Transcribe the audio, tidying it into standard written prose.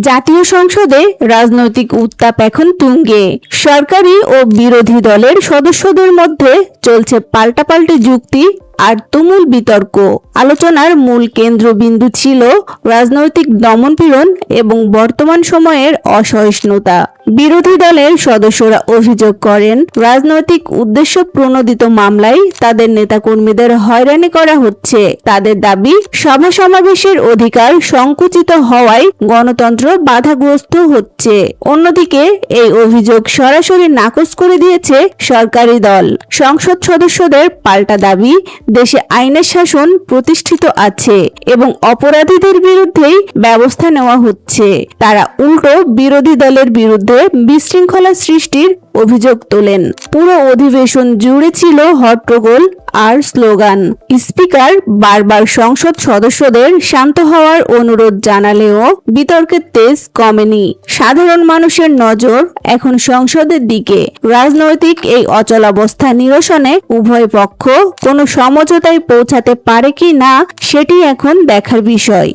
জাতীয় সংসদে রাজনৈতিক উত্তাপ এখন তুঙ্গে। সরকারি ও বিরোধী দলের সদস্যদের মধ্যে চলছে পাল্টাপাল্টি যুক্তি আর তুমুল বিতর্ক। আলোচনার মূল কেন্দ্রবিন্দু ছিল রাজনৈতিক দমনপীড়ন এবং বর্তমান সময়ের অসহিষ্ণুতা। বিরোধী দলের সদস্যরা অভিযোগ করেন, রাজনৈতিক উদ্দেশ্য প্রণোদিত মামলায় তাদের নেতাকর্মীদের হয়রানি করা হচ্ছে। তাদের দাবি, সভা সমাবেশের অধিকার সংকুচিত হওয়ায় গণতন্ত্র বাধাগ্রস্ত হচ্ছে। অন্যদিকে এই অভিযোগ সরাসরি নাকচ করে দিয়েছে সরকারি দল। সংসদ সদস্যদের পাল্টা দাবি, দেশে আইনের শাসন প্রতিষ্ঠিত আছে এবং অপরাধীদের বিরুদ্ধেই ব্যবস্থা নেওয়া হচ্ছে। তারা উল্টো বিরোধী দলের বিরুদ্ধে বিশৃঙ্খলা সৃষ্টির অভিযোগ তোলেন। পুরো অধিবেশন জুড়ে ছিল হট্টগোল আর স্লোগান। স্পিকার বারবার সংসদ সদস্যদের শান্ত হওয়ার অনুরোধ জানালেও বিতর্কের তেজ কমেনি। সাধারণ মানুষের নজর এখন সংসদের দিকে। রাজনৈতিক এই অচলাবস্থা নিরসনে উভয় পক্ষ কোনো সমঝোতায় পৌঁছাতে পারে কি না, সেটি এখন দেখার বিষয়।